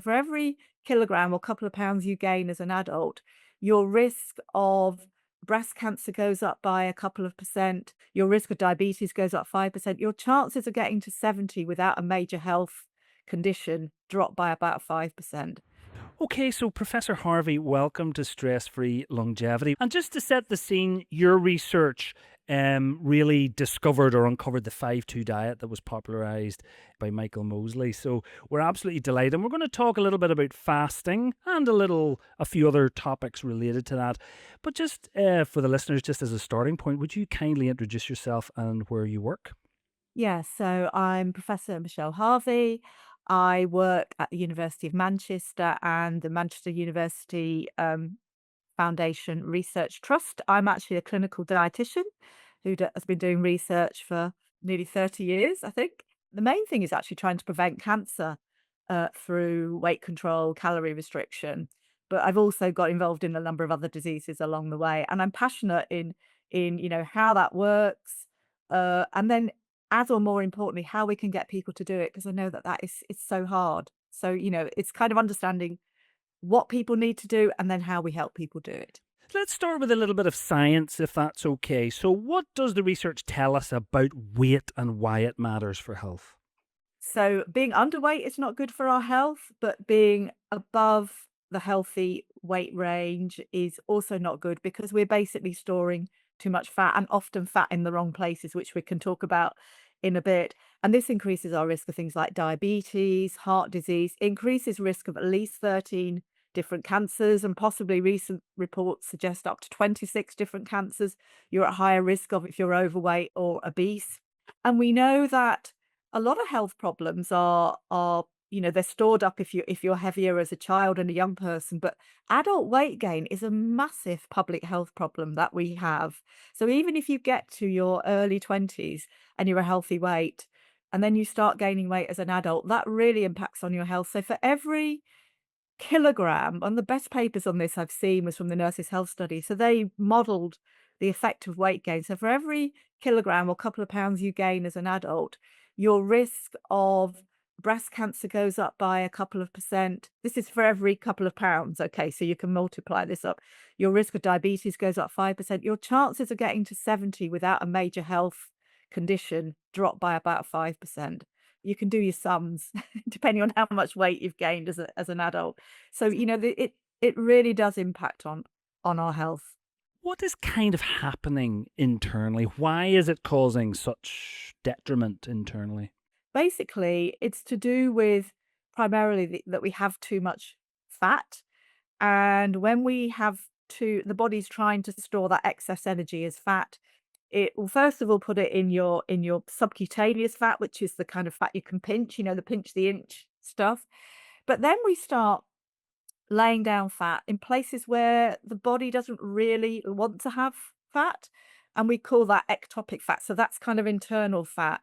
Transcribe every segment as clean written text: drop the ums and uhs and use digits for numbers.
for every kilogram or couple of pounds you gain as an adult, your risk of breast cancer goes up by a couple of percent, your risk of diabetes goes up 5%, your chances of getting to 70 without a major health condition drop by about 5%. Okay, so Professor Harvie, welcome to Stress Free Longevity. And just to set the scene, your research really discovered or uncovered the 5-2 diet that was popularised by Michael Mosley. So we're absolutely delighted. And we're going to talk a little bit about fasting and a few other topics related to that. But just for the listeners, just as a starting point, would you kindly introduce yourself and where you work? Yeah, so I'm Professor Michelle Harvie. I work at the University of Manchester and the Manchester University Foundation Research Trust. I'm actually a clinical dietitian has been doing research for nearly 30 years, I think. The main thing is actually trying to prevent cancer through weight control, calorie restriction. But I've also got involved in a number of other diseases along the way, and I'm passionate in how that works, and then as or more importantly, how we can get people to do it because I know that it's so hard. So it's kind of understanding what people need to do and then how we help people do it. Let's start with a little bit of science, if that's okay. So, what does the research tell us about weight and why it matters for health? So being underweight is not good for our health, but being above the healthy weight range is also not good because we're basically storing too much fat and often fat in the wrong places, which we can talk about in a bit. And this increases our risk of things like diabetes, heart disease, increases risk of at least 13 different cancers, and possibly recent reports suggest up to 26 different cancers you're at higher risk of if you're overweight or obese. And we know that a lot of health problems are they're stored up if you're heavier as a child and a young person, but adult weight gain is a massive public health problem that we have. So even if you get to your early 20s and you're a healthy weight and then you start gaining weight as an adult, that really impacts on your health. So for every kilogram, and the best papers on this I've seen was from the Nurses' Health Study. So they modeled the effect of weight gain. So for every kilogram or couple of pounds you gain as an adult, your risk of breast cancer goes up by a couple of percent. This is for every couple of pounds. Okay, so you can multiply this up. Your risk of diabetes goes up 5%. Your chances of getting to 70 without a major health condition drop by about 5%. You can do your sums depending on how much weight you've gained as an adult. So, it really does impact on our health. What is kind of happening internally? Why is it causing such detriment internally? Basically, it's to do with primarily that we have too much fat, and when we have the body's trying to store that excess energy as fat, it will first of all put it in your subcutaneous fat, which is the kind of fat you can pinch, the pinch the inch stuff. But then we start laying down fat in places where the body doesn't really want to have fat, and we call that ectopic fat. So that's kind of internal fat,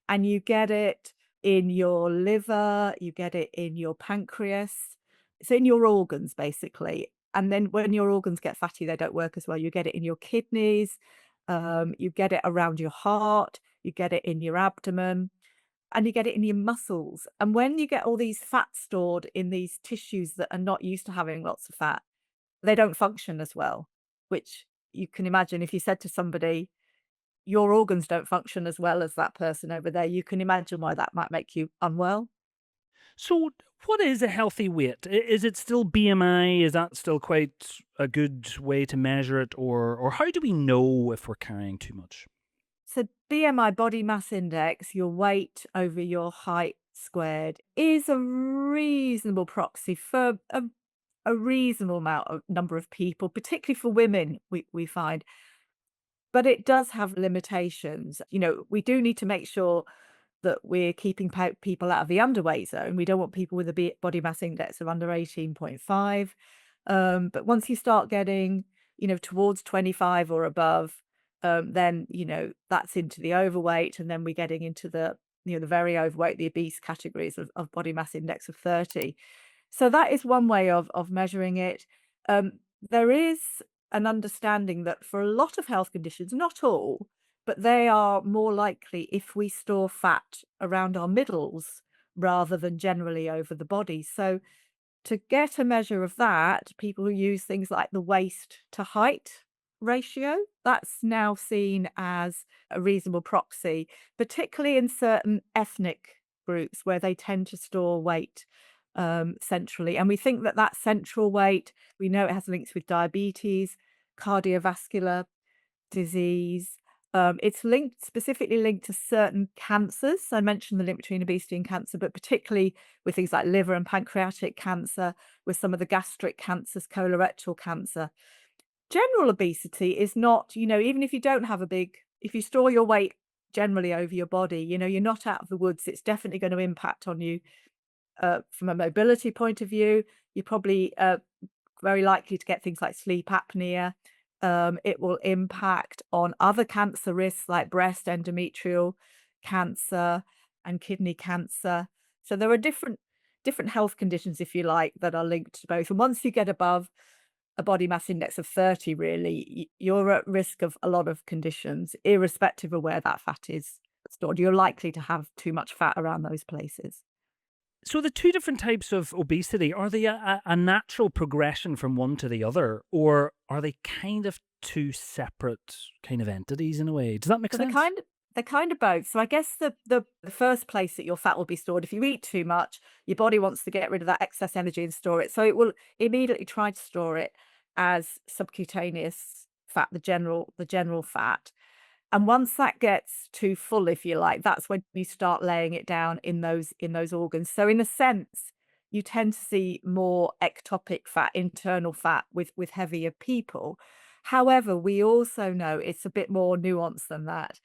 and you get it in your liver, you get it in your pancreas. It's in your organs basically. And then when your organs get fatty, they don't work as well. You get it in your kidneys, you get it around your heart, you get it in your abdomen, and you get it in your muscles. And when you get all these fats stored in these tissues that are not used to having lots of fat, they don't function as well, which you can imagine if you said to somebody, your organs don't function as well as that person over there, you can imagine why that might make you unwell. So, what is a healthy weight? Is it still BMI? Is that still quite a good way to measure it? Or how do we know if we're carrying too much? So BMI, body mass index, your weight over your height squared, is a reasonable proxy for a reasonable amount of number of people, particularly for women, we find. But it does have limitations. We do need to make sure that we're keeping people out of the underweight zone. We don't want people with a body mass index of under 18.5. But once you start getting, towards 25 or above, then, that's into the overweight. And then we're getting into the very overweight, the obese categories of body mass index of 30. So that is one way of measuring it. There is an understanding that for a lot of health conditions, not all, but they are more likely if we store fat around our middles rather than generally over the body. So To get a measure of that, people use things like the waist to height ratio. That's now seen as a reasonable proxy, particularly in certain ethnic groups where they tend to store weight centrally. And we think that that central weight, we know it has links with diabetes, cardiovascular disease. It's linked specifically linked to certain cancers. I mentioned the link between obesity and cancer, but particularly with things like liver and pancreatic cancer, with some of the gastric cancers, colorectal cancer. General obesity is not, even if you don't have if you store your weight generally over your body, you're not out of the woods. It's definitely going to impact on you from a mobility point of view. You're probably very likely to get things like sleep apnea. It will impact on other cancer risks like breast, endometrial cancer, and kidney cancer. So there are different health conditions, if you like, that are linked to both. And once you get above a body mass index of 30, really, you're at risk of a lot of conditions, irrespective of where that fat is stored. You're likely to have too much fat around those places. So the two different types of obesity, are they a natural progression from one to the other, or are they kind of two separate kind of entities in a way? Does that make So sense? they're kind of both. So I guess the first place that your fat will be stored, if you eat too much, your body wants to get rid of that excess energy and store it. So it will immediately try to store it as subcutaneous fat, the general fat. And once that gets too full, if you like, that's when you start laying it down in those organs. So in a sense, you tend to see more ectopic fat, internal fat with heavier people. However, we also know it's a bit more nuanced than that,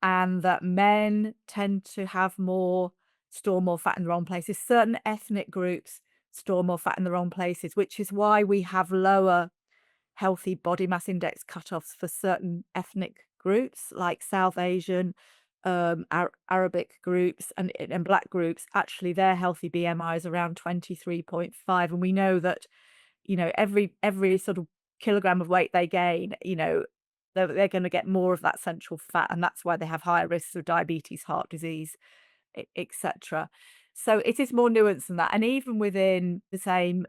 and that men tend to store more fat in the wrong places. Certain ethnic groups store more fat in the wrong places, which is why we have lower healthy body mass index cutoffs for certain ethnic groups like South Asian, Arabic groups, and Black groups. Actually, their healthy BMI is around 23.5, and we know that every sort of kilogram of weight they gain, they're going to get more of that central fat, and that's why they have higher risks of diabetes, heart disease, etc. So it is more nuanced than that. And even within the same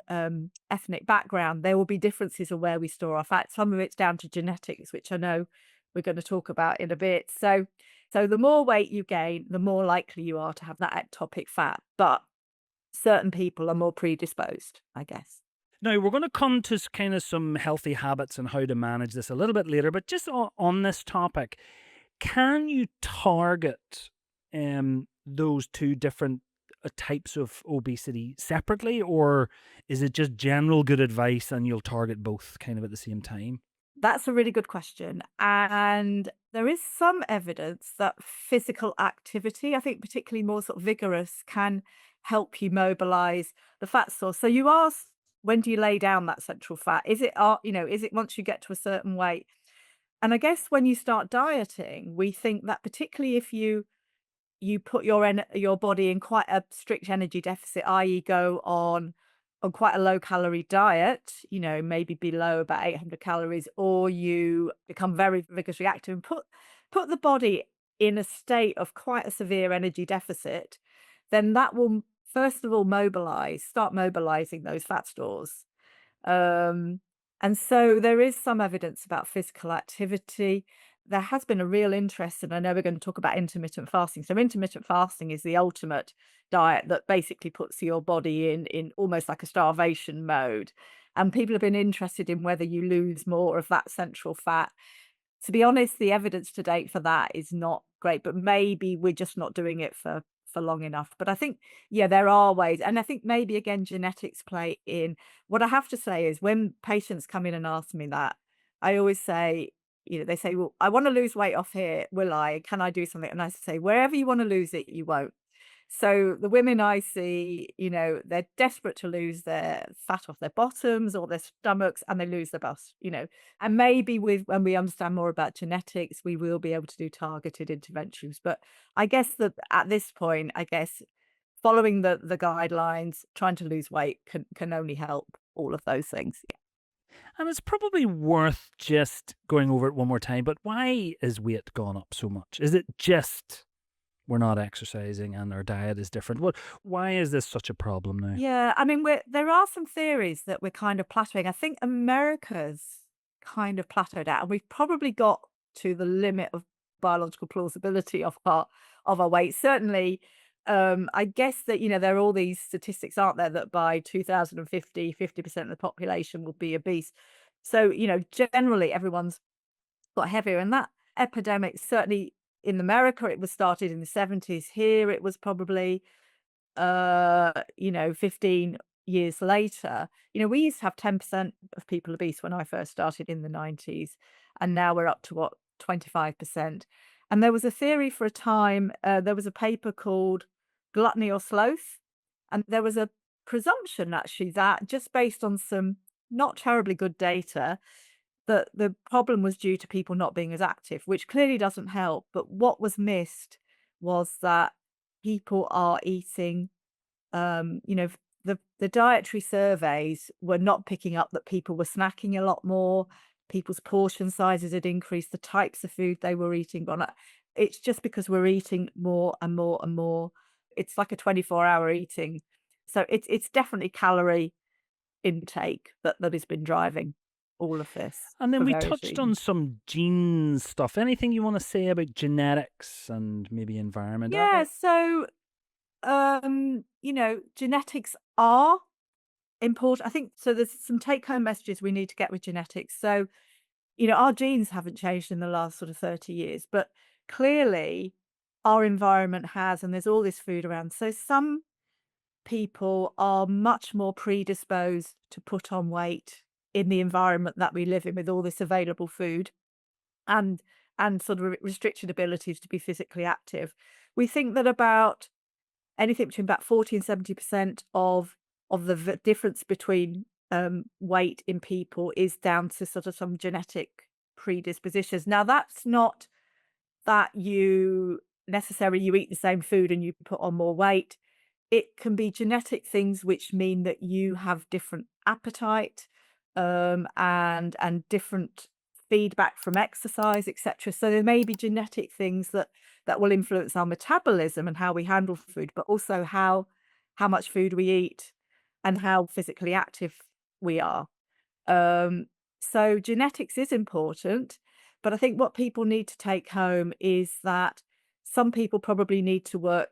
ethnic background, there will be differences of where we store our fat. Some of it's down to genetics, which I know we're going to talk about in a bit. So the more weight you gain, the more likely you are to have that ectopic fat. But certain people are more predisposed, I guess. Now, we're going to come to kind of some healthy habits and how to manage this a little bit later, but just on this topic, can you target those two different types of obesity separately, or is it just general good advice and you'll target both kind of at the same time? That's a really good question. And there is some evidence that physical activity, I think particularly more sort of vigorous, can help you mobilize the fat source. So you asked, when do you lay down that central fat? Is it once you get to a certain weight? And I guess when you start dieting, we think that particularly if you put your body in quite a strict energy deficit, i.e. go on quite a low calorie diet, maybe below about 800 calories, or you become very vigorously active and put the body in a state of quite a severe energy deficit, then that will first of all start mobilizing those fat stores. Um, and so there is some evidence about physical activity. There has been a real interest, and I know we're going to talk about intermittent fasting. So intermittent fasting is the ultimate diet that basically puts your body in almost like a starvation mode. And people have been interested in whether you lose more of that central fat. To be honest, the evidence to date for that is not great, but maybe we're just not doing it for long enough. But I think, yeah, there are ways. And I think maybe again, genetics play in. What I have to say is when patients come in and ask me that, I always say, they say, well, I want to lose weight off here. Will I? Can I do something? And I say, wherever you want to lose it, you won't. So the women I see, they're desperate to lose their fat off their bottoms or their stomachs, and they lose their bust, and maybe when we understand more about genetics, we will be able to do targeted interventions. But I guess that at this point, following the guidelines, trying to lose weight can only help all of those things. And it's probably worth just going over it one more time, but why is weight gone up so much? Is it just we're not exercising and our diet is different. Why is this such a problem now? Yeah, I mean, there are some theories that we're kind of plateauing. I think America's kind of plateaued out, and we've probably got to the limit of biological plausibility of our weight. Certainly, I guess that there are all these statistics, aren't there, that by 2050, 50% of the population will be obese. So generally everyone's got heavier, and that epidemic certainly in America it was started in the 70s. Here it was probably 15 years later. We used to have 10% of people obese when I first started in the 90s, and now we're up to what, 25%. And there was a theory for a time, there was a paper called Gluttony or Sloth, and there was a presumption actually that just based on some not terribly good data, that the problem was due to people not being as active, which clearly doesn't help. But what was missed was that people are eating the dietary surveys were not picking up that people were snacking a lot more, people's portion sizes had increased, the types of food they were eating gone up. It's just because we're eating more and more and more. It's like a 24-hour eating. So it's definitely calorie intake that has been driving all of this And then for we various touched on reasons. some gene stuff. Anything you want to say about genetics and maybe environment? Yeah, so genetics are important. I think so. There's some take home messages we need to get with genetics. So, our genes haven't changed in the last sort of 30 years, but clearly our environment has, and there's all this food around. So, some people are much more predisposed to put on weight in the environment that we live in with all this available food and sort of restricted abilities to be physically active. We think that about anything between about 40 and 70% of the difference between weight in people is down to sort of some genetic predispositions. Now, that's not that you eat the same food and you put on more weight. It can be genetic things which mean that you have different appetite, and different feedback from exercise, etc. So there may be genetic things that will influence our metabolism and how we handle food, but also how much food we eat and how physically active we are. Um, so genetics is important, but I think what people need to take home is that some people probably need to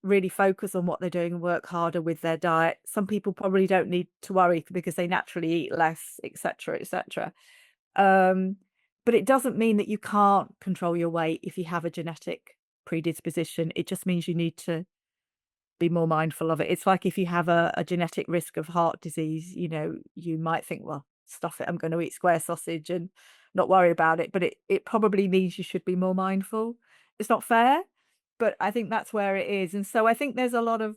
really focus on what they're doing and work harder with their diet. Some people probably don't need to worry because they naturally eat less, etc., etc. Um, but it doesn't mean that you can't control your weight if you have a genetic predisposition. It just means you need to be more mindful of it. It's like if you have a genetic risk of heart disease, you might think, well, stuff it, I'm going to eat square sausage and not worry about it. But it probably means you should be more mindful. It's not fair, but I think that's where it is. And so I think there's a lot of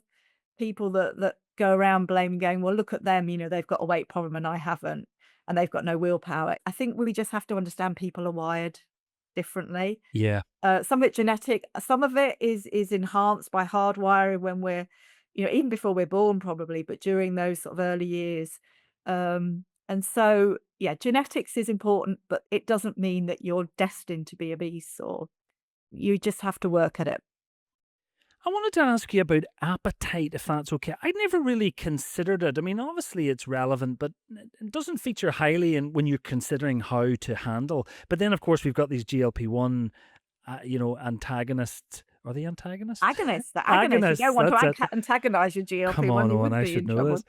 people that go around blaming, going, well, look at them, they've got a weight problem and I haven't, and they've got no willpower. I think we just have to understand people are wired differently. Yeah. Some of it genetic, some of it is enhanced by hardwiring when we're, even before we're born probably, but during those sort of early years. And so, yeah, genetics is important, but it doesn't mean that you're destined to be obese, or you just have to work at it. I wanted to ask you about appetite, if that's okay. I'd never really considered it. I mean, obviously it's relevant, but it doesn't feature highly in when you're considering how to handle. But then, of course, we've got these GLP-1, antagonists. Are they antagonists? The agonists. You don't Agonists. want to That's it. antagonize your Come GLP-1, on, you Owen, would I be should in know trouble.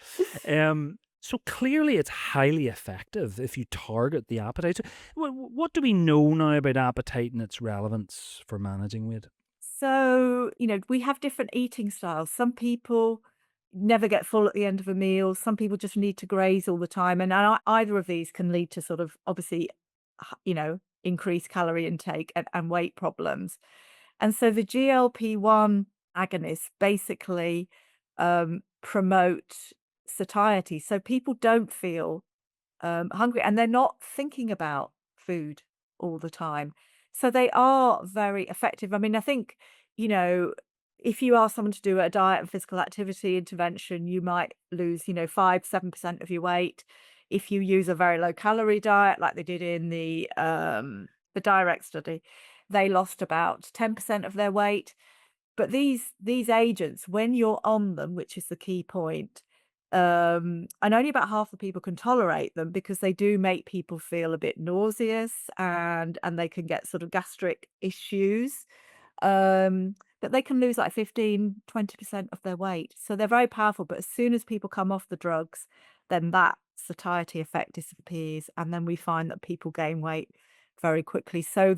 this. So clearly, it's highly effective if you target the appetite. So what do we know now about appetite and its relevance for managing weight? So, we have different eating styles. Some people never get full at the end of a meal. Some people just need to graze all the time. And either of these can lead to sort of obviously, increased calorie intake and weight problems. And so the GLP-1 agonists basically promote satiety. So people don't feel hungry, and they're not thinking about food all the time. So they are very effective. I mean, I think, you know, if you ask someone to do a diet and physical activity intervention, you might lose, 5, 7% of your weight. If you use a very low calorie diet, like they did in the direct study, they lost about 10% of their weight. But these agents, when you're on them, which is the key point, and only about half the people can tolerate them because they do make people feel a bit nauseous, and they can get sort of gastric issues. That they can lose like 15-20% of their weight. So they're very powerful, but as soon as people come off the drugs, then that satiety effect disappears, and then we find that people gain weight very quickly. So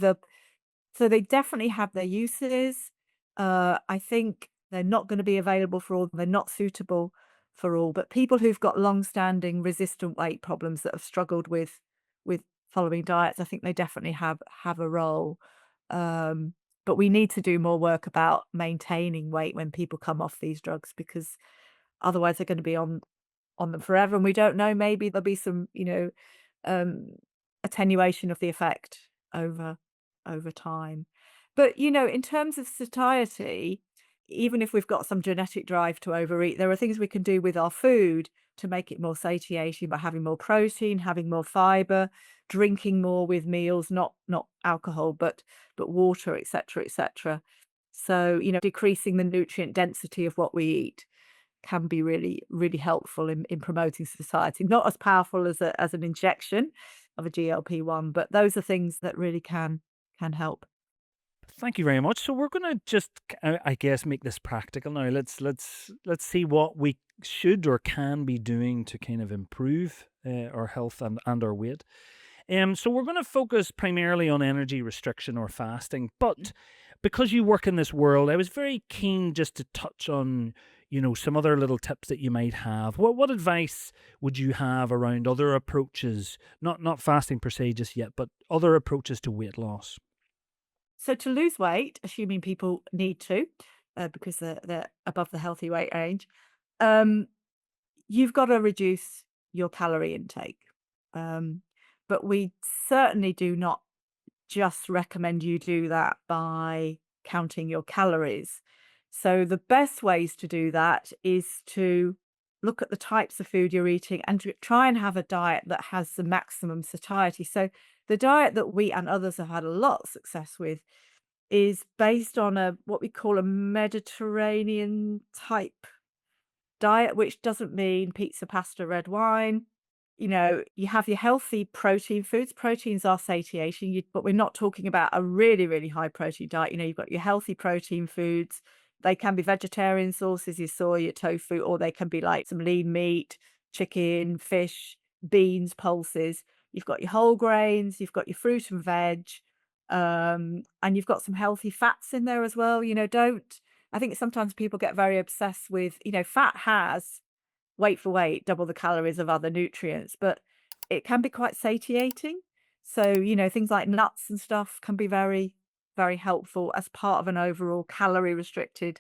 they definitely have their uses. I think they're not going to be available for all. They're not suitable for all. But people who've got long-standing resistant weight problems that have struggled with following diets, I think they definitely have a role. Um, but we need to do more work about maintaining weight when people come off these drugs, because otherwise they're going to be on them forever. And we don't know. Maybe there'll be some, um, attenuation of the effect over over time. But, in terms of satiety, even if we've got some genetic drive to overeat, there are things we can do with our food to make it more satiating by having more protein, having more fiber, drinking more with meals, not alcohol, but water, etc., etc. So, decreasing the nutrient density of what we eat can be really, really helpful in promoting satiety. Not as powerful as an injection of a GLP-1, but those are things that really can help. Thank you very much. So we're going to just, I guess, make this practical now. Let's see what we should or can be doing to kind of improve our health and our weight. So we're going to focus primarily on energy restriction or fasting, but because you work in this world, I was very keen just to touch on, some other little tips that you might have. What advice would you have around other approaches, not fasting per se just yet, but other approaches to weight loss? So to lose weight, assuming people need to, because they're above the healthy weight range, um, you've got to reduce your calorie intake. Um, but we certainly do not just recommend you do that by counting your calories. So the best ways to do that is to look at the types of food you're eating and to try and have a diet that has the maximum satiety. So the diet that we and others have had a lot of success with is based on a what we call a Mediterranean type diet, which doesn't mean pizza, pasta, red wine. You have your healthy protein foods. Proteins are satiation, but we're not talking about a really, really high protein diet. You've got your healthy protein foods. They can be vegetarian sources, your soy, your tofu, or they can be like some lean meat, chicken, fish, beans, pulses. You've got your whole grains, you've got your fruit and veg, and you've got some healthy fats in there as well. Don't I think sometimes people get very obsessed with, fat has weight for weight, double the calories of other nutrients, but it can be quite satiating. So, things like nuts and stuff can be very, very helpful as part of an overall calorie restricted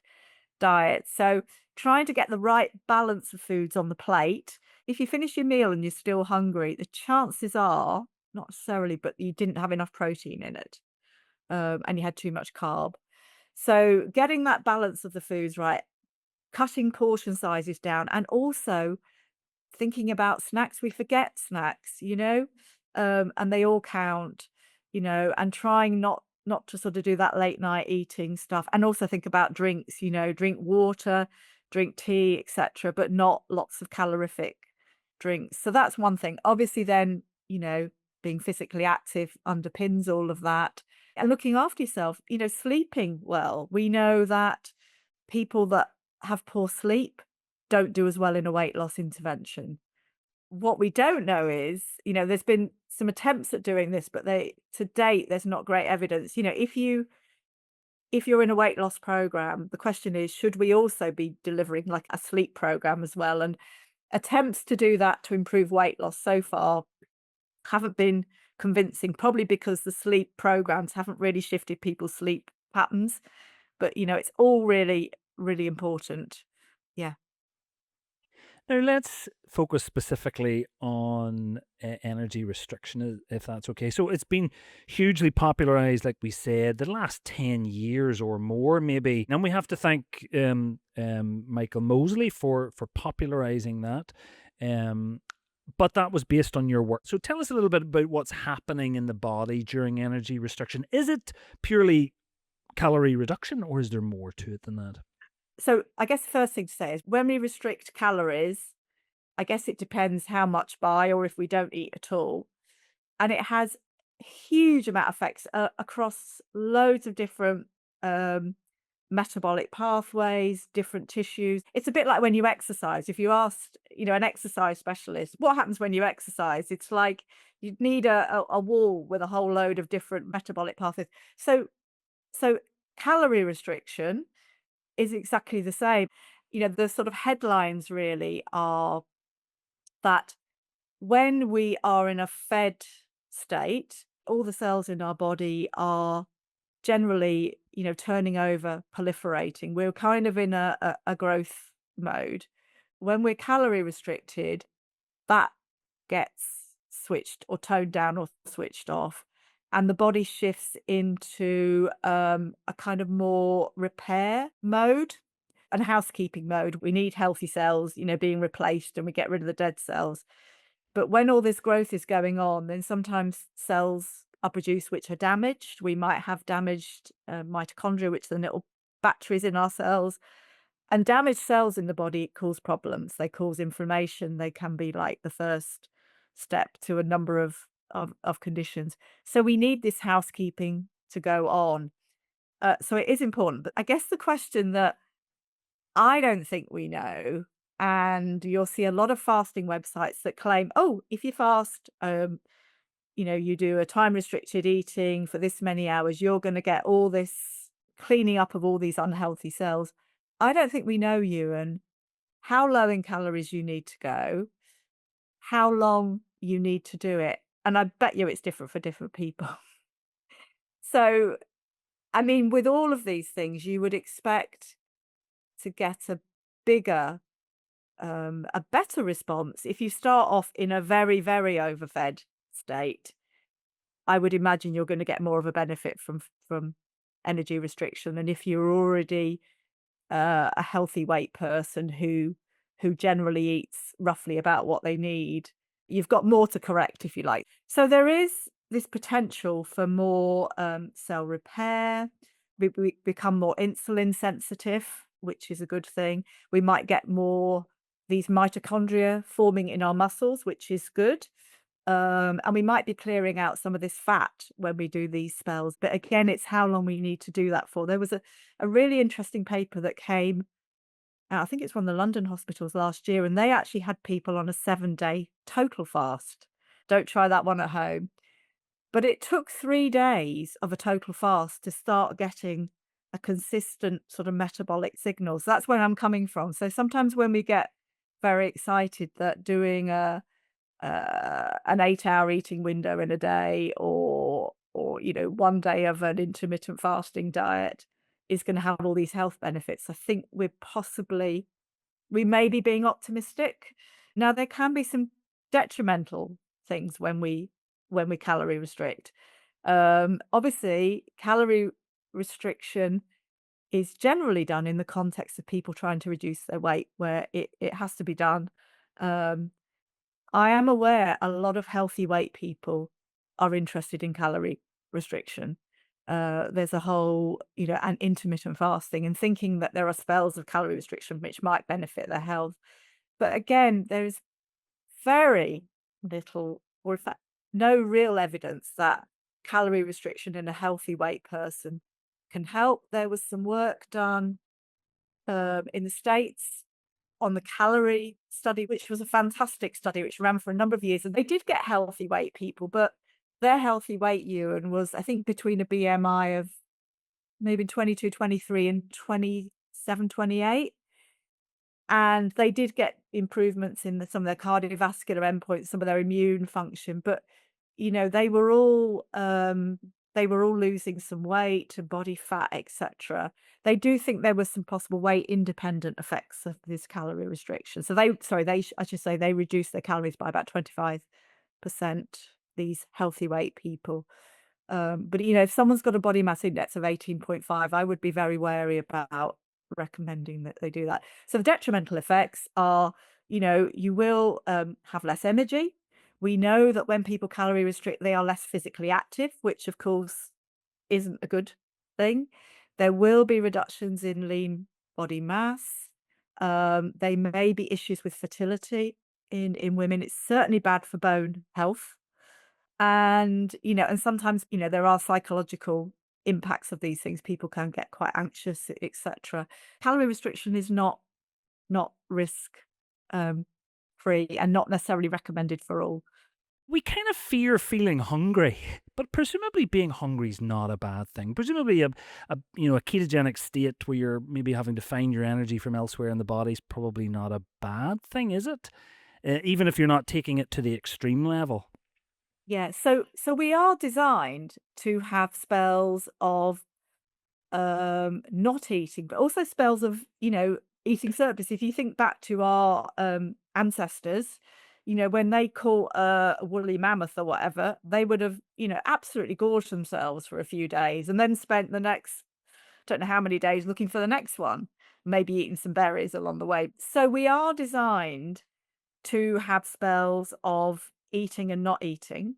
diet. So, trying to get the right balance of foods on the plate. If you finish your meal and you're still hungry, the chances are, not necessarily, but you didn't have enough protein in it, and you had too much carb. So, getting that balance of the foods right, cutting portion sizes down, and also thinking about snacks. We forget snacks, and they all count, and trying not to sort of do that late night eating stuff, and also think about drinks, drink water, drink tea, etc., but not lots of calorific drinks. So that's one thing. Obviously, then, being physically active underpins all of that, and looking after yourself, sleeping well. We know that people that have poor sleep don't do as well in a weight loss intervention. What we don't know is, there's been some attempts at doing this, but to date, there's not great evidence. If you're in a weight loss program, the question is, should we also be delivering like a sleep program as well? And attempts to do that to improve weight loss so far haven't been convincing, probably because the sleep programs haven't really shifted people's sleep patterns. But, it's all really, really important. Yeah. Now, let's focus specifically on energy restriction, if that's okay. So, it's been hugely popularized, like we said, the last 10 years or more, maybe. And we have to thank Michael Mosley for popularizing that. Um, but that was based on your work. So, tell us a little bit about what's happening in the body during energy restriction. Is it purely calorie reduction, or is there more to it than that? So I guess the first thing to say is when we restrict calories, I guess it depends how much by or if we don't eat at all. And it has huge amount of effects across loads of different um, metabolic pathways, different tissues. It's a bit like when you exercise. If you asked, an exercise specialist, what happens when you exercise? It's like you'd need a wall with a whole load of different metabolic pathways. So calorie restriction is exactly the same. The sort of headlines really are that when we are in a fed state, all the cells in our body are generally, turning over, proliferating. We're kind of in a growth mode. When we're calorie restricted, that gets switched or toned down or switched off. And the body shifts into a kind of more repair mode and housekeeping mode. We need healthy cells, being replaced and we get rid of the dead cells. But when all this growth is going on, then sometimes cells are produced which are damaged. We might have damaged mitochondria, which are the little batteries in our cells. And damaged cells in the body cause problems. They cause inflammation. They can be like the first step to a number of conditions. So we need this housekeeping to go on. So it is important. But I guess the question that I don't think we know, and you'll see a lot of fasting websites that claim, oh, if you fast, you do a time restricted eating for this many hours, you're going to get all this cleaning up of all these unhealthy cells. I don't think we know, Ewan, how low in calories you need to go, how long you need to do it. And I bet you it's different for different people. So, I mean, with all of these things, you would expect to get a better response if you start off in a very, very overfed state. I would imagine you're going to get more of a benefit from energy restriction than if you're already a healthy weight person who generally eats roughly about what they need. You've got more to correct, if you like. So there is this potential for more cell repair. We become more insulin sensitive, which is a good thing. We might get more these mitochondria forming in our muscles, which is good. And we might be clearing out some of this fat when we do these spells. But again, it's how long we need to do that for. There was a really interesting paper that came out, I think it's from the London hospitals last year, and they actually had people on a 7-day total fast. Don't try that one at home. But it took 3 days of a total fast to start getting a consistent sort of metabolic signal. So that's where I'm coming from. So sometimes when we get very excited that doing an 8-hour eating window in a day or 1 day of an intermittent fasting diet is going to have all these health benefits. I think we may be being optimistic. Now there can be some detrimental things when we calorie restrict. Obviously, calorie restriction is generally done in the context of people trying to reduce their weight, where it has to be done. Um, I am aware a lot of healthy weight people are interested in calorie restriction. There's a whole, an intermittent fasting and thinking that there are spells of calorie restriction which might benefit their health. But again, there's very little, or in fact, no real evidence that calorie restriction in a healthy weight person can help. There was some work done in the States on the calorie study, which was a fantastic study, which ran for a number of years. And they did get healthy weight people, but their healthy weight, Ewan, was, I think, between a BMI of maybe 22, 23 and 27, 28. And they did get improvements in some of their cardiovascular endpoints, some of their immune function, but they were all losing some weight and body fat, etc. They do think there was some possible weight independent effects of this calorie restriction. So I should say they reduced their calories by about 25%, these healthy weight people. But if someone's got a body mass index of 18.5, I would be very wary about recommending that they do that. So the detrimental effects are, you will have less energy. We know that when people calorie restrict, they are less physically active, which of course isn't a good thing. There will be reductions in lean body mass. They may be issues with fertility in women. It's certainly bad for bone health. And, and sometimes, there are psychological impacts of these things. People can get quite anxious, etc. Calorie restriction is not risk um, free and not necessarily recommended for all. We kind of fear feeling hungry, but presumably being hungry is not a bad thing. Presumably a ketogenic state where you're maybe having to find your energy from elsewhere in the body is probably not a bad thing, is it? Even if you're not taking it to the extreme level. Yeah, so we are designed to have spells of not eating, but also spells of, eating surplus. If you think back to our ancestors, when they caught a woolly mammoth or whatever, they would have, absolutely gorged themselves for a few days and then spent the next, don't know how many days looking for the next one, maybe eating some berries along the way. So we are designed to have spells of eating and not eating.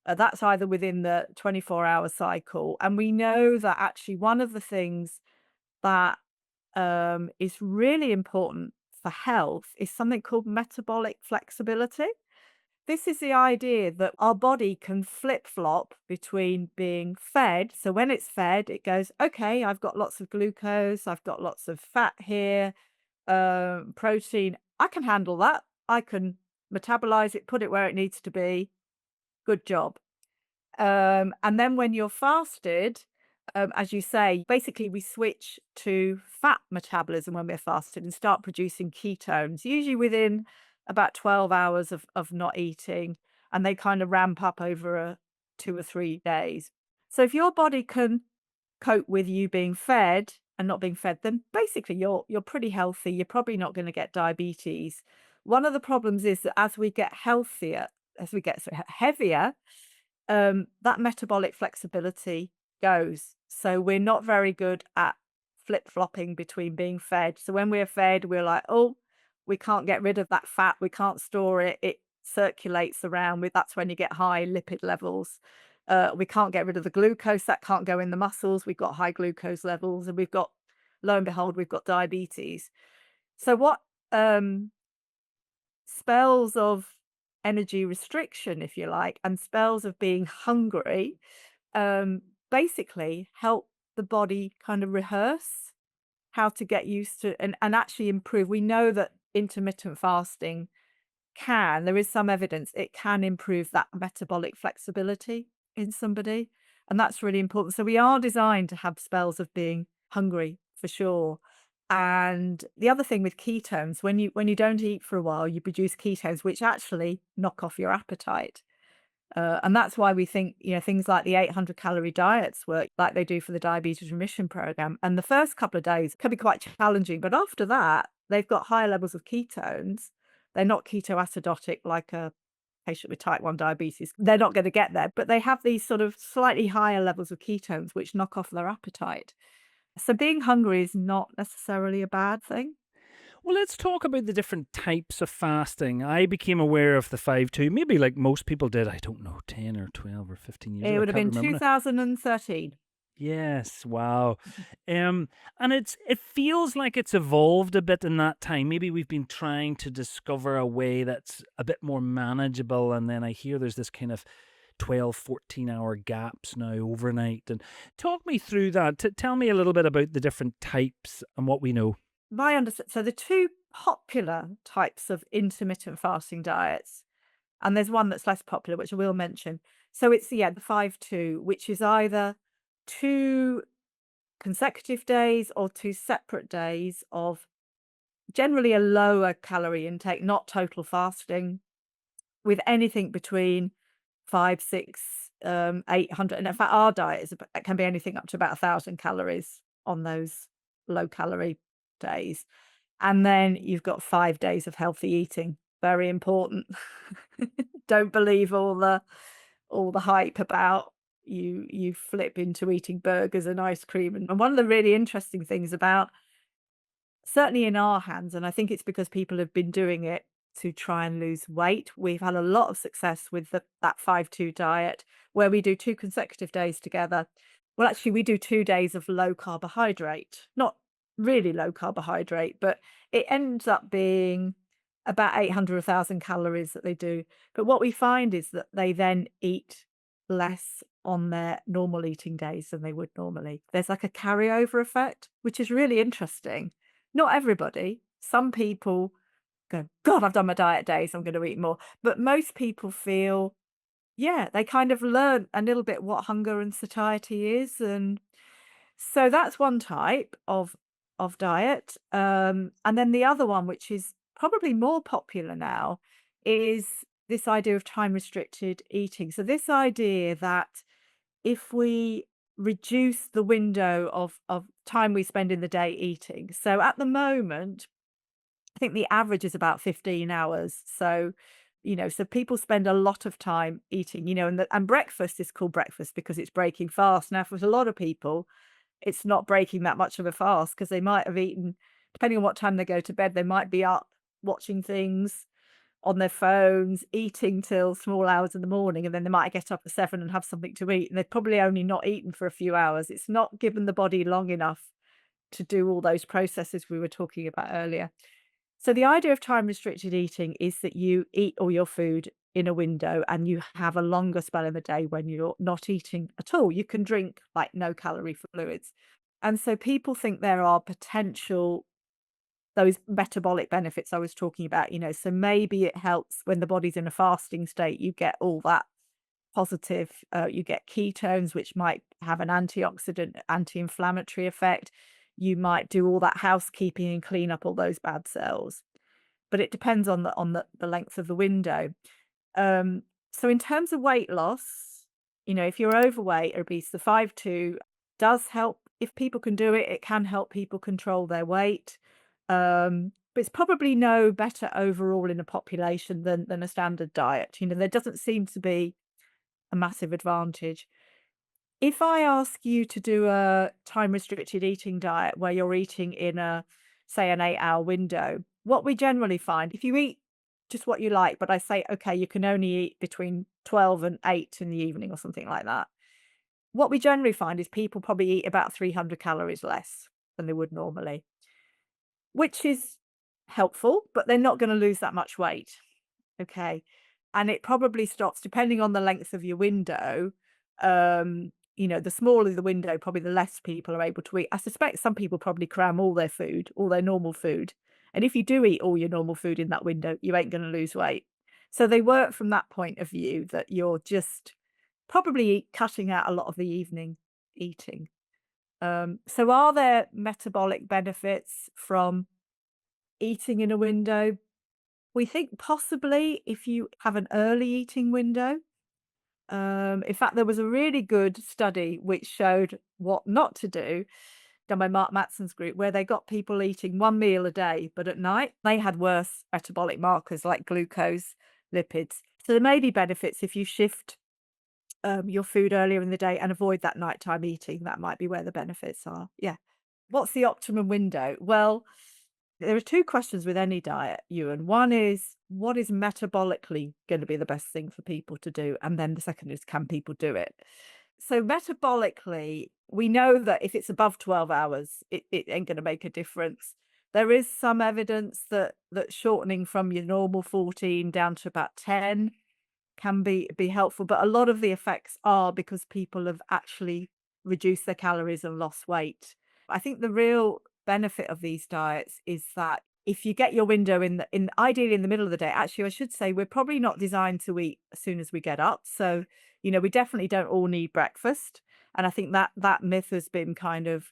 That's either within the 24-hour cycle. And we know that actually one of the things that is really important for health is something called metabolic flexibility. This is the idea that our body can flip flop between being fed. So when it's fed, it goes, okay, I've got lots of glucose, I've got lots of fat here, protein. I can handle that. I can metabolize it, put it where it needs to be. Good job. And then when you're fasted, as you say, basically we switch to fat metabolism when we're fasted and start producing ketones, usually within about 12 hours of not eating. And they kind of ramp up over 2 or 3 days. So if your body can cope with you being fed and not being fed, then basically you're pretty healthy. You're probably not going to get diabetes. One of the problems is that as we get healthier, as we get heavier, that metabolic flexibility goes. So we're not very good at flip-flopping between being fed. So when we're fed, we're like, oh, we can't get rid of that fat. We can't store it. It circulates around. That's when you get high lipid levels. We can't get rid of the glucose. That can't go in the muscles. We've got high glucose levels, and lo and behold, we've got diabetes. So what spells of energy restriction, if you like, and spells of being hungry, basically help the body kind of rehearse how to get used to and actually improve. We know that intermittent fasting there is some evidence it can improve that metabolic flexibility in somebody. And that's really important. So we are designed to have spells of being hungry for sure. And the other thing with ketones, when you don't eat for a while, you produce ketones, which actually knock off your appetite. And that's why we think, things like the 800-calorie diets work like they do for the diabetes remission program. And the first couple of days can be quite challenging, but after that, they've got higher levels of ketones. They're not ketoacidotic like a patient with type 1 diabetes. They're not going to get there, but they have these sort of slightly higher levels of ketones, which knock off their appetite. So being hungry is not necessarily a bad thing. Well, let's talk about the different types of fasting. I became aware of the 5-2, maybe like most people did, I don't know, 10 or 12 or 15 years It ago. I would have can't been remember now. 2013. Yes, wow. And it feels like it's evolved a bit in that time. Maybe we've been trying to discover a way that's a bit more manageable, and then I hear there's this kind of 12, 14-hour gaps now overnight. And talk me through that. Tell me a little bit about the different types and what we know. My understanding, so the two popular types of intermittent fasting diets, and there's one that's less popular, which I will mention. So it's, the 5-2, which is either 2 consecutive days or 2 separate days of generally a lower calorie intake, not total fasting, with anything between 5, 6, 800. And in fact, our diet it can be anything up to about 1,000 calories on those low calorie days. And then you've got 5 days of healthy eating. Very important. Don't believe all the hype about you flip into eating burgers and ice cream. And one of the really interesting things about, certainly in our hands, and I think it's because people have been doing it to try and lose weight. We've had a lot of success with that 5-2 diet, where we do 2 consecutive days together. Well, actually, we do 2 days of low carbohydrate. Not really low carbohydrate, but it ends up being about 800, 1,000 calories that they do. But what we find is that they then eat less on their normal eating days than they would normally. There's like a carryover effect, which is really interesting. Not everybody. Some people go, "God, I've done my diet days, I'm gonna eat more." But most people feel, yeah, they kind of learn a little bit what hunger and satiety is, and so that's one type of diet. And then the other one, which is probably more popular now, is this idea of time restricted eating. So this idea that if we reduce the window of time we spend in the day eating. So at the moment, I think the average is about 15 hours. So, so people spend a lot of time eating, and breakfast is called breakfast because it's breaking fast. Now, for a lot of people, it's not breaking that much of a fast because they might have eaten, depending on what time they go to bed, they might be up watching things on their phones, eating till small hours in the morning, and then they might get up at 7 and have something to eat, and they've probably only not eaten for a few hours. It's not given the body long enough to do all those processes we were talking about earlier. So the idea of time restricted eating is that you eat all your food in a window and you have a longer spell in the day when you're not eating at all. You can drink like no calorie fluids. And so people think there are potential those metabolic benefits I was talking about, so maybe it helps when the body's in a fasting state, you get all that positive, you get ketones, which might have an antioxidant, anti-inflammatory effect. You might do all that housekeeping and clean up all those bad cells. But it depends on the length of the window. So in terms of weight loss, if you're overweight or obese, the 5-2 does help. If people can do it, it can help people control their weight. But it's probably no better overall in a population than a standard diet. There doesn't seem to be a massive advantage. If I ask you to do a time restricted eating diet where you're eating in say, an 8-hour window, what we generally find, if you eat just what you like, but I say, okay, you can only eat between 12 and 8 in the evening or something like that. What we generally find is people probably eat about 300 calories less than they would normally, which is helpful, but they're not going to lose that much weight. Okay. And it probably stops depending on the length of your window. The smaller the window, probably the less people are able to eat. I suspect some people probably cram all their food, all their normal food. And if you do eat all your normal food in that window, you ain't going to lose weight. So they work from that point of view that you're just probably cutting out a lot of the evening eating. So are there metabolic benefits from eating in a window? We think possibly if you have an early eating window. In fact, there was a really good study which showed what not to do, done by Mark Matson's group, where they got people eating one meal a day, but at night they had worse metabolic markers like glucose, lipids. So there may be benefits if you shift your food earlier in the day and avoid that nighttime eating. That might be where the benefits are. Yeah. What's the optimum window? Well, there are two questions with any diet, Ewan. One is, what is metabolically going to be the best thing for people to do? And then the second is, can people do it? So metabolically, we know that if it's above 12 hours, it ain't going to make a difference. There is some evidence that shortening from your normal 14 down to about 10 can be helpful, but a lot of the effects are because people have actually reduced their calories and lost weight. I think the real benefit of these diets is that if you get your window in ideally in the middle of the day, actually I should say we're probably not designed to eat as soon as we get up. So, we definitely don't all need breakfast. And I think that myth has been kind of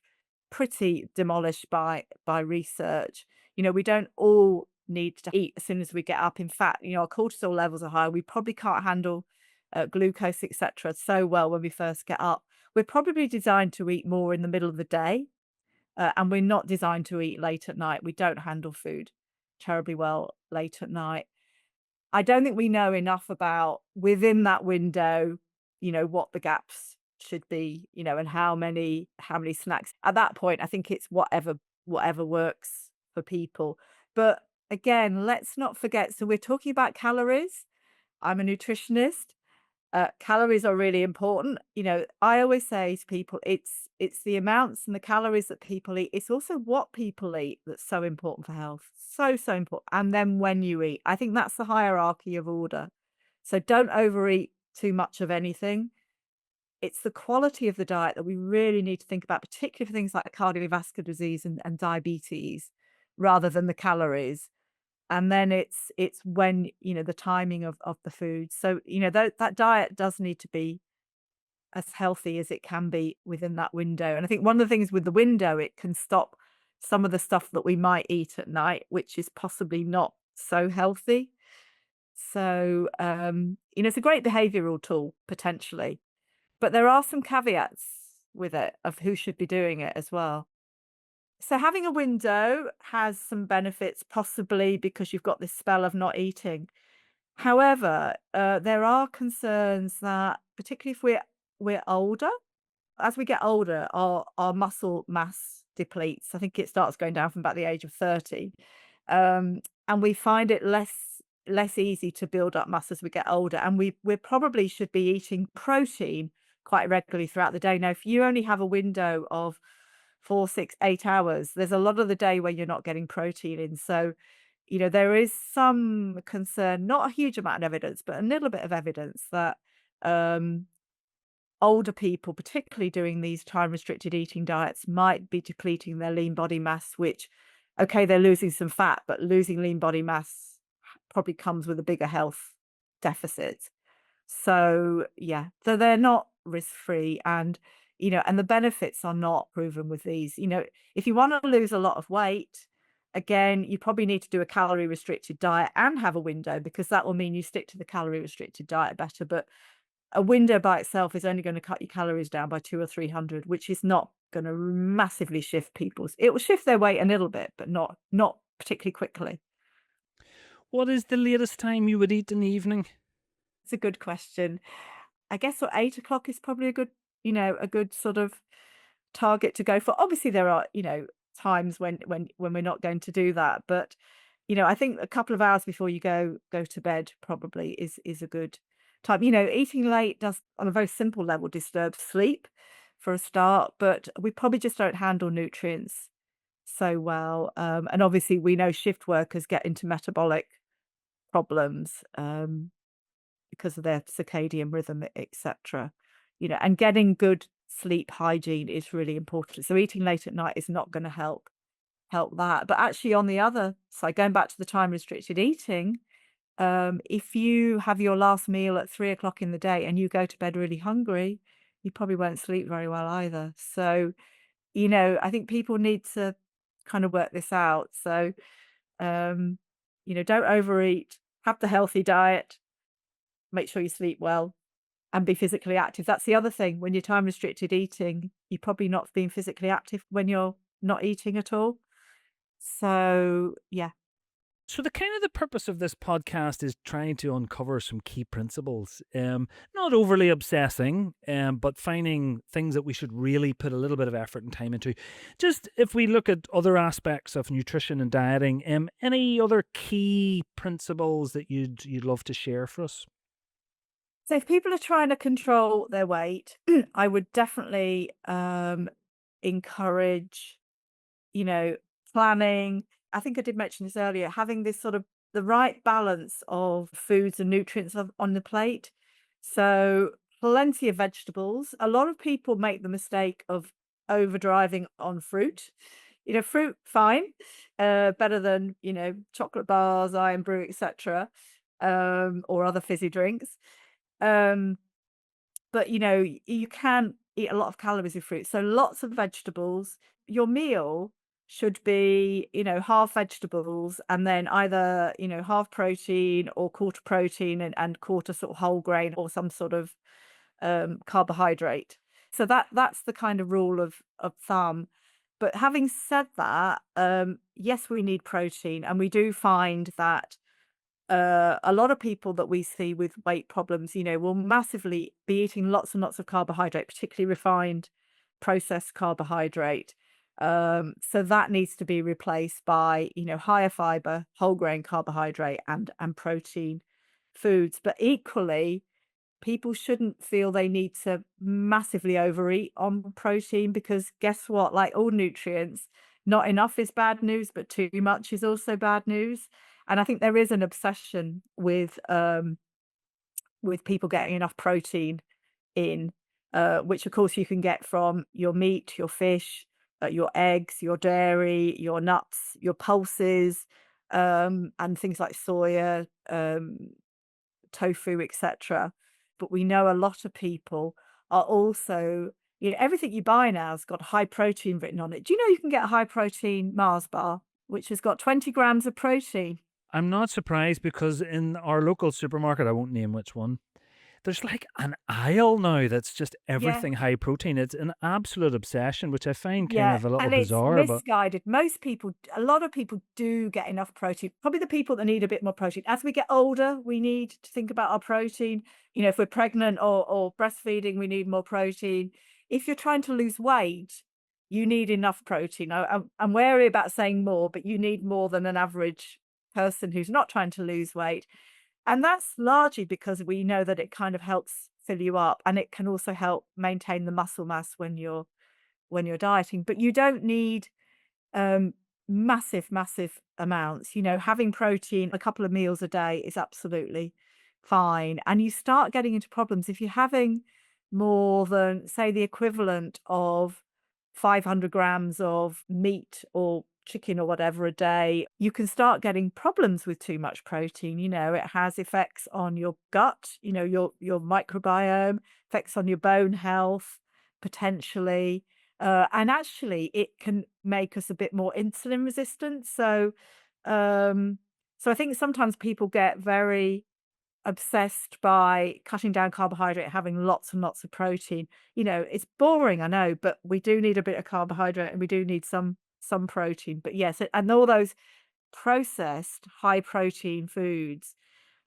pretty demolished by research. We don't all need to eat as soon as we get up. In fact, our cortisol levels are high. We probably can't handle glucose, etc., so well when we first get up. We're probably designed to eat more in the middle of the day, and we're not designed to eat late at night. We don't handle food terribly well late at night. I don't think we know enough about within that window, what the gaps should be, and how many snacks. At that point, I think it's whatever works for people. But again, let's not forget, so we're talking about calories. I'm a nutritionist. Calories are really important. I always say to people, it's the amounts and the calories that people eat. It's also what people eat that's so important for health. So, so important. And then when you eat, I think that's the hierarchy of order. So don't overeat too much of anything. It's the quality of the diet that we really need to think about, particularly for things like cardiovascular disease and diabetes, rather than the calories. And then it's when, the timing of the food. So, that diet does need to be as healthy as it can be within that window. And I think one of the things with the window, it can stop some of the stuff that we might eat at night, which is possibly not so healthy. So, it's a great behavioral tool potentially, but there are some caveats with it of who should be doing it as well. So having a window has some benefits, possibly because you've got this spell of not eating. However, there are concerns that, particularly if we're older, as we get older, our muscle mass depletes. I think it starts going down from about the age of 30, and we find it less easy to build up muscle as we get older. And we probably should be eating protein quite regularly throughout the day. Now, if you only have a window of 4, 6, 8 hours, there's a lot of the day where you're not getting protein in. So, there is some concern, not a huge amount of evidence, but a little bit of evidence that um, older people, particularly doing these time restricted eating diets, might be depleting their lean body mass, which, okay, they're losing some fat, but losing lean body mass probably comes with a bigger health deficit. So, yeah, so they're not risk-free, and the benefits are not proven with these. If you wanna lose a lot of weight, again, you probably need to do a calorie restricted diet and have a window, because that will mean you stick to the calorie restricted diet better. But a window by itself is only gonna cut your calories down by 2 or 300, which is not gonna massively shift people's. It will shift their weight a little bit, but not particularly quickly. What is the latest time you would eat in the evening? It's a good question. I guess 8 o'clock is probably a good sort of target to go for. Obviously, there are, times when we're not going to do that, but, I think a couple of hours before you go to bed probably is a good time. Eating late does, on a very simple level, disturb sleep for a start, but we probably just don't handle nutrients so well. And obviously, we know shift workers get into metabolic problems. Because of their circadian rhythm, etc. And getting good sleep hygiene is really important. So eating late at night is not going to help that. But actually, on the other side, going back to the time restricted eating, if you have your last meal at 3 o'clock in the day and you go to bed really hungry, you probably won't sleep very well either. So, I think people need to kind of work this out. So, um, don't overeat, have the healthy diet, make sure you sleep well, and be physically active. That's the other thing. When you're time restricted eating, you're probably not being physically active when you're not eating at all. So, yeah. So the purpose of this podcast is trying to uncover some key principles. Not overly obsessing, but finding things that we should really put a little bit of effort and time into. Just if we look at other aspects of nutrition and dieting, any other key principles that you'd love to share for us? So if people are trying to control their weight, I would definitely encourage, you know, planning. I think I did mention this earlier, having this sort of the right balance of foods and nutrients on the plate. So plenty of vegetables. A lot of people make the mistake of overdriving on fruit. Fruit, fine, better than, chocolate bars, iron brew, etc., or other fizzy drinks. Um, but you can eat a lot of calories with fruit. So lots of vegetables. Your meal should be, half vegetables and then either, half protein or quarter protein and quarter sort of whole grain or some sort of carbohydrate. So that's the kind of rule of thumb. But having said that, yes, we need protein, and we do find that a lot of people that we see with weight problems, will massively be eating lots and lots of carbohydrate, particularly refined processed carbohydrate. So that needs to be replaced by, higher fiber, whole grain carbohydrate and protein foods. But equally, people shouldn't feel they need to massively overeat on protein because guess what? Like all nutrients, not enough is bad news, but too much is also bad news. And I think there is an obsession with people getting enough protein in, which of course you can get from your meat, your fish, your eggs, your dairy, your nuts, your pulses, and things like soya, tofu, etc. But we know a lot of people are also, everything you buy now has got high protein written on it. Do you know you can get a high protein Mars bar, which has got 20 grams of protein? I'm not surprised because in our local supermarket, I won't name which one, there's like an aisle now that's just Yeah. everything high protein. It's an absolute obsession, which I find kind Yeah, of a little and it's bizarre, but misguided. Most people a lot of people do get enough protein. Probably the people that need a bit more protein. As we get older, we need to think about our protein. If we're pregnant or breastfeeding, we need more protein. If you're trying to lose weight, you need enough protein. I'm wary about saying more, but you need more than an average person who's not trying to lose weight. And that's largely because we know that it kind of helps fill you up and it can also help maintain the muscle mass when you're dieting, but you don't need um, massive, massive amounts. Having protein a couple of meals a day is absolutely fine. And you start getting into problems if you're having more than, say, the equivalent of 500 grams of meat or chicken or whatever a day, you can start getting problems with too much protein. It has effects on your gut, your microbiome, effects on your bone health, potentially. And actually, it can make us a bit more insulin resistant. So I think sometimes people get very obsessed by cutting down carbohydrate, having lots and lots of protein. It's boring, I know, but we do need a bit of carbohydrate and we do need some protein. But yes, and all those processed high protein foods,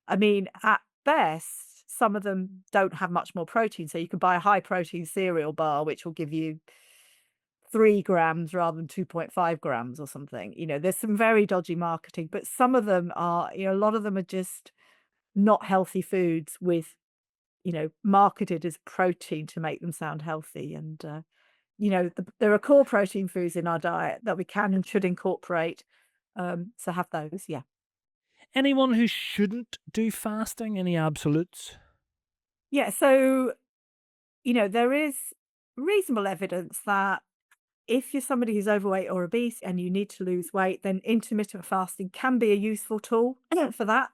I mean, at best, some of them don't have much more protein. So you can buy a high protein cereal bar, which will give you 3 grams rather than 2.5 grams or something. There's some very dodgy marketing, but some of them are, a lot of them are just not healthy foods with, marketed as protein to make them sound healthy. And, there are core protein foods in our diet that we can and should incorporate. So have those. Yeah. anyone who shouldn't do fasting, any absolutes? Yeah. So, there is reasonable evidence that if you're somebody who's overweight or obese and you need to lose weight, then intermittent fasting can be a useful tool for that.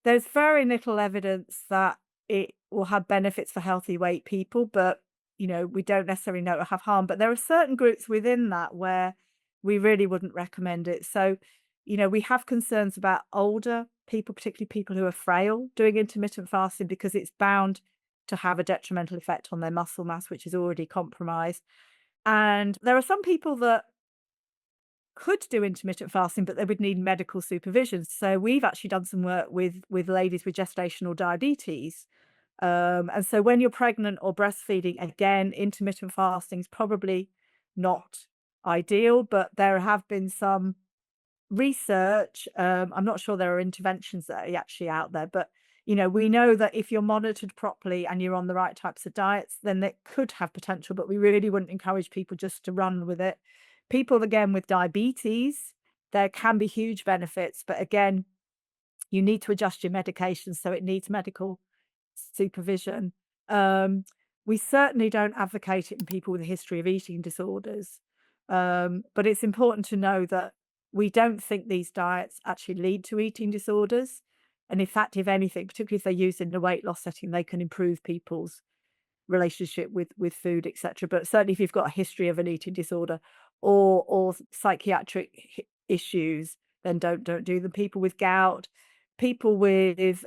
There's very little evidence that it will have benefits for healthy weight people, but we don't necessarily know it will have harm. But there are certain groups within that where we really wouldn't recommend it. So, we have concerns about older people, particularly people who are frail, doing intermittent fasting because it's bound to have a detrimental effect on their muscle mass, which is already compromised. And there are some people that could do intermittent fasting, but they would need medical supervision. So we've actually done some work with ladies with gestational diabetes. And so when you're pregnant or breastfeeding, again, intermittent fasting is probably not ideal, but there have been some research. I'm not sure there are interventions that are actually out there, but we know that if you're monitored properly and you're on the right types of diets, then it could have potential, but we really wouldn't encourage people just to run with it. People, again, with diabetes, there can be huge benefits, but again, you need to adjust your medication, so it needs medical supervision. Um, we certainly don't advocate it in people with a history of eating disorders. But it's important to know that we don't think these diets actually lead to eating disorders. And in fact, if anything, particularly if they're used in the weight loss setting, they can improve people's relationship with food, etc. But certainly, if you've got a history of an eating disorder or psychiatric issues, then don't do them. People with gout, people with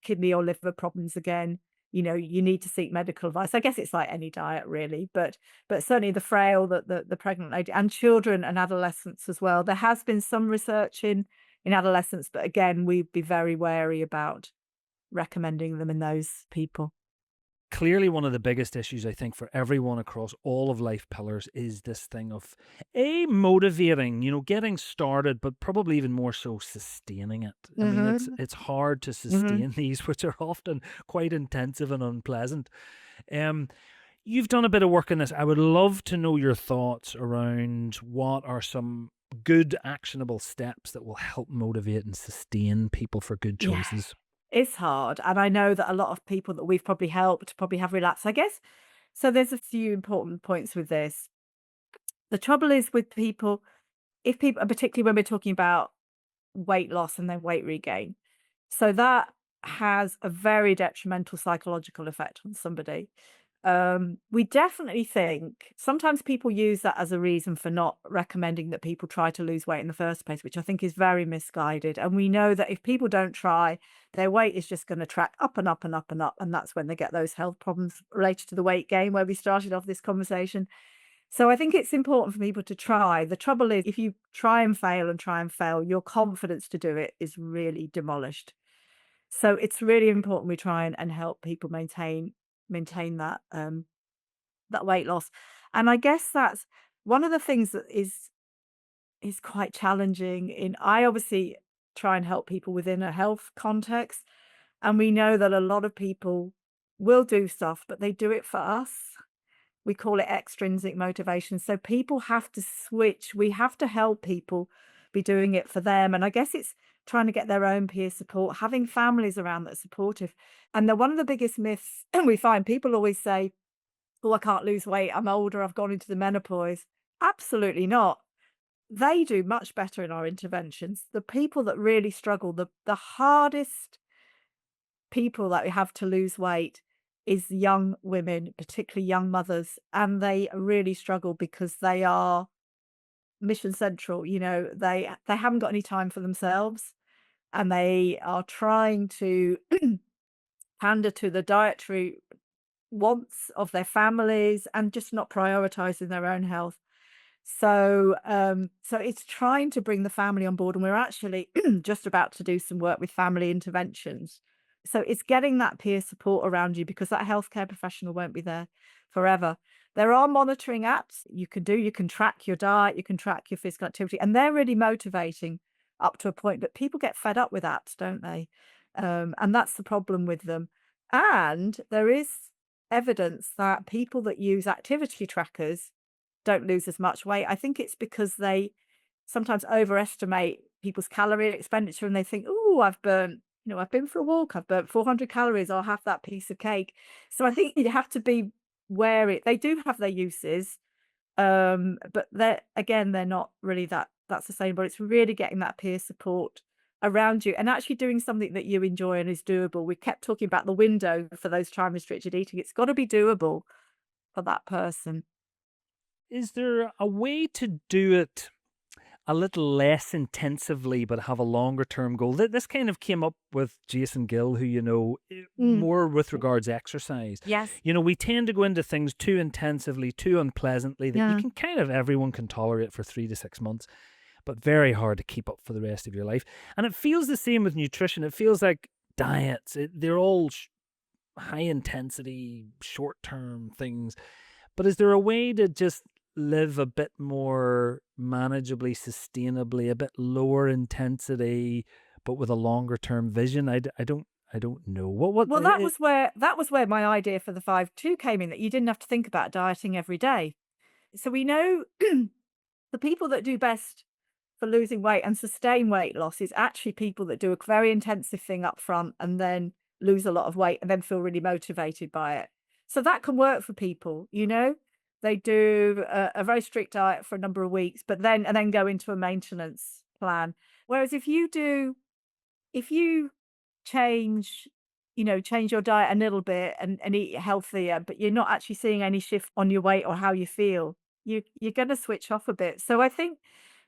kidney or liver problems, again, you need to seek medical advice. I guess it's like any diet, really, but certainly the frail, the pregnant lady, and children and adolescents as well. There has been some research in adolescents, but again, we'd be very wary about recommending them in those people. clearly one of the biggest issues I think for everyone across all of life pillars is this thing of motivating, getting started, but probably even more so sustaining it. I mean, it's Mhm. it's hard to Mhm. sustain these, which are often quite intensive and unpleasant. Um, you've done a bit of work on this. I would love to know your thoughts around what are some good actionable steps that will help motivate and sustain people for good Yeah. choices. It's hard, and I know that a lot of people that we've probably helped probably have relapsed, I guess. So there's a few important points with this. The trouble is with people, if people, and particularly when we're talking about weight loss and then weight regain, so that has a very detrimental psychological effect on somebody. We definitely think sometimes people use that as a reason for not recommending that people try to lose weight in the first place, which I think is very misguided. And we know that if people don't try, their weight is just going to track up and up and up and up. And that's when they get those health problems related to the weight gain, where we started off this conversation. So I think it's important for people to try. The trouble is, if you try and fail, your confidence to do it is really demolished. So it's really important we try and help people maintain that that weight loss. And I guess that's one of the things that is quite challenging in I obviously try and help people within a health context. And we know that a lot of people will do stuff, but they do it for us. We call it extrinsic motivation. So people have to switch. We have to help people be doing it for them. And I guess it's trying to get their own peer support, having families around that are supportive. And one of the biggest myths we find people always say, oh, I can't lose weight. I'm older. I've gone into the menopause. Absolutely not. They do much better in our interventions. The people that really struggle, the hardest people that we have to lose weight is young women, particularly young mothers, and they really struggle because they are mission central. They haven't got any time for themselves, and they are trying to pander to the dietary wants of their families and just not prioritizing their own health. So it's trying to bring the family on board, and we're actually just about to do some work with family interventions. So it's getting that peer support around you because that healthcare professional won't be there forever. There are monitoring apps you can do. You can track your diet, you can track your physical activity, and they're really motivating up to a point. But people get fed up with apps, don't they? And that's the problem with them. And there is evidence that people that use activity trackers don't lose as much weight. I think it's because they sometimes overestimate people's calorie expenditure and they think, "Oh, I've been for a walk, I've burnt 400 calories, I'll have that piece of cake." So I think you have to be wary. They do have their uses, but they're not really that sustainable. It's really getting that peer support around you and actually doing something that you enjoy and is doable. We kept talking about the window for those time restricted eating. It's got to be doable for that person. Is there a way to do it a little less intensively, but have a longer term goal? This kind of came up with Jason Gill, who Mm, more with regards exercise. yes. We tend to go into things too intensively, too unpleasantly that you Yeah. can everyone can tolerate for 3 to 6 months, but very hard to keep up for the rest of your life. And it feels the same with nutrition. It feels like diets. They're all high intensity, short term things. But is there a way to just live a bit more manageably, sustainably, a bit lower intensity, but with a longer term vision? I don't know. Well, that was where my idea for the 5-2 came in, that you didn't have to think about dieting every day. So we know the people that do best for losing weight and sustain weight loss is actually people that do a very intensive thing up front and then lose a lot of weight and then feel really motivated by it. So that can work for people. They do a very strict diet for a number of weeks, but then go into a maintenance plan. Whereas if you change change your diet a little bit and eat healthier, but you're not actually seeing any shift on your weight or how you feel, you're gonna switch off a bit. So I think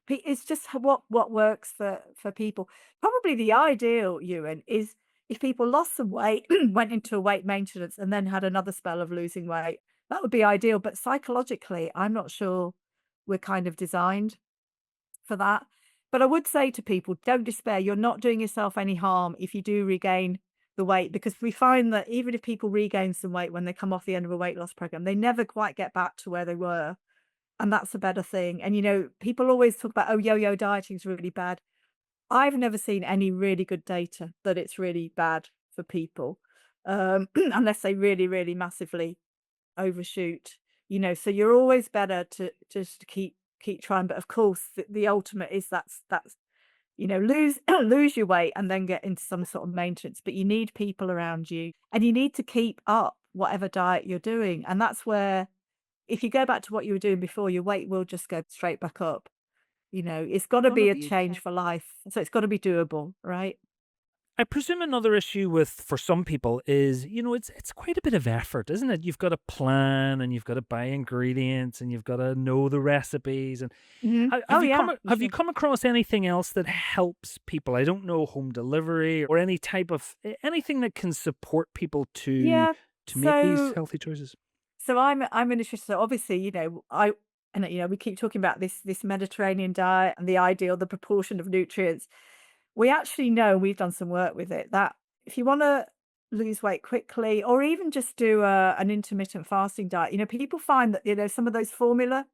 it's just what works for people. Probably the ideal, Ewan, is if people lost some weight, went into a weight maintenance, and then had another spell of losing weight. That would be ideal, but psychologically, I'm not sure we're kind of designed for that. But I would say to people, don't despair. You're not doing yourself any harm if you do regain the weight, because we find that even if people regain some weight when they come off the end of a weight loss program, they never quite get back to where they were. And that's a better thing. And, people always talk about, oh, yo-yo dieting is really bad. I've never seen any really good data that it's really bad for people, unless they really, really massively overshoot. So you're always better to just keep trying. But of course, the ultimate is that's lose lose your weight and then get into some sort of maintenance. But you need people around you, and you need to keep up whatever diet you're doing. And that's where, if you go back to what you were doing before, your weight will just go straight back up. It's got to be a change for life, so it's got to be doable, right? I presume another issue with for some people is, it's quite a bit of effort, isn't it? You've got to plan and you've got to buy ingredients and you've got to know the recipes. And Oh yeah, for have you sure. come across anything else that helps people? I don't know, home delivery or any type of anything that can support people to Yeah. make these So healthy choices. I'm an nutritionist. So obviously, we keep talking about this Mediterranean diet and the ideal, the proportion of nutrients. We actually know, we've done some work with it, that if you want to lose weight quickly, or even just do an intermittent fasting diet, people find that some of those formula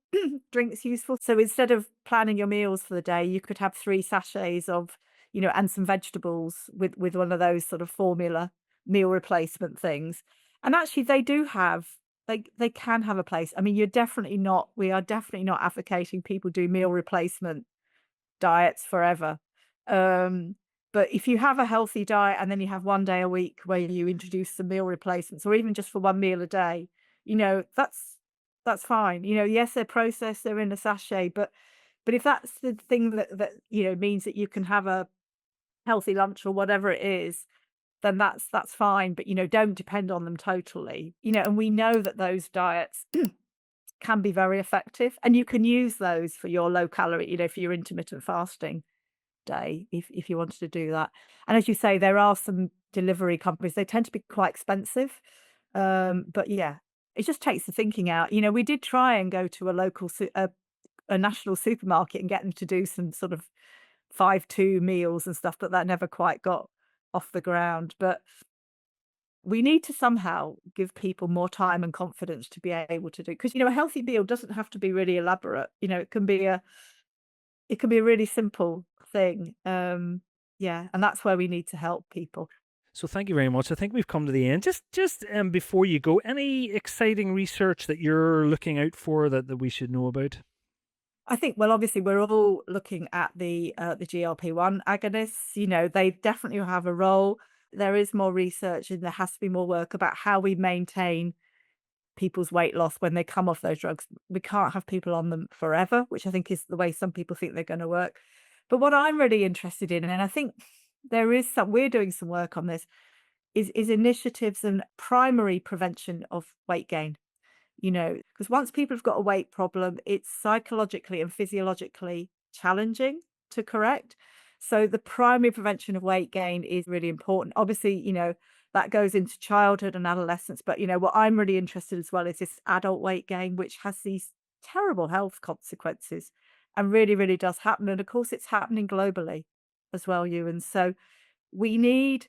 drinks useful. So instead of planning your meals for the day, you could have 3 sachets of, and some vegetables with one of those sort of formula meal replacement things. And actually, they can have a place. I mean, we are definitely not advocating people do meal replacement diets forever. Um, but if you have a healthy diet and then you have 1 day a week where you introduce some meal replacements, or even just for 1 meal a day, that's fine. Yes, they're processed, they're in a sachet, but if that's the thing that means that you can have a healthy lunch or whatever it is, then that's fine. But don't depend on them totally. And we know that those diets can be very effective, and you can use those for your low calorie, for your intermittent fasting day, if you wanted to do that. And as you say, there are some delivery companies, they tend to be quite expensive. But yeah, it just takes the thinking out. We did try and go to a national supermarket and get them to do some sort of 5-2 meals and stuff, but that never quite got off the ground. But we need to somehow give people more time and confidence to be able to do, because a healthy meal doesn't have to be really elaborate. It can be a really simple thing. Yeah, and that's where we need to help people. So thank you very much. I think we've come to the end. Just before you go, any exciting research that you're looking out for that we should know about? I think, well, obviously, we're all looking at the GLP-1 agonists. They definitely have a role. There is more research, and there has to be more work about how we maintain people's weight loss when they come off those drugs. We can't have people on them forever, which I think is the way some people think they're going to work. But what I'm really interested in, and I think we're doing some work on this, is initiatives and primary prevention of weight gain. Because once people have got a weight problem, it's psychologically and physiologically challenging to correct. So the primary prevention of weight gain is really important. Obviously, that goes into childhood and adolescence. But, what I'm really interested as well is this adult weight gain, which has these terrible health consequences and really, really does happen. And of course, it's happening globally as well, you. And so we need,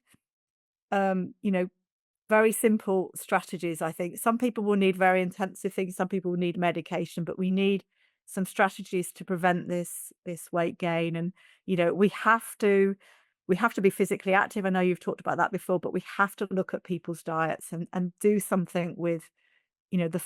um, you know, very simple strategies, I think. Some people will need very intensive things, some people will need medication, but we need some strategies to prevent this weight gain. And, we have to be physically active. I know you've talked about that before, but we have to look at people's diets and do something with, the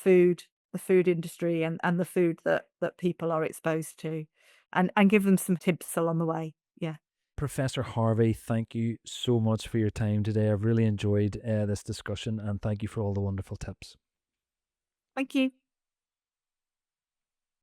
food industry and the food that people are exposed to, and give them some tips along the way. Yeah. Professor Harvey, thank you so much for your time today. I've really enjoyed this discussion and thank you for all the wonderful tips. Thank you.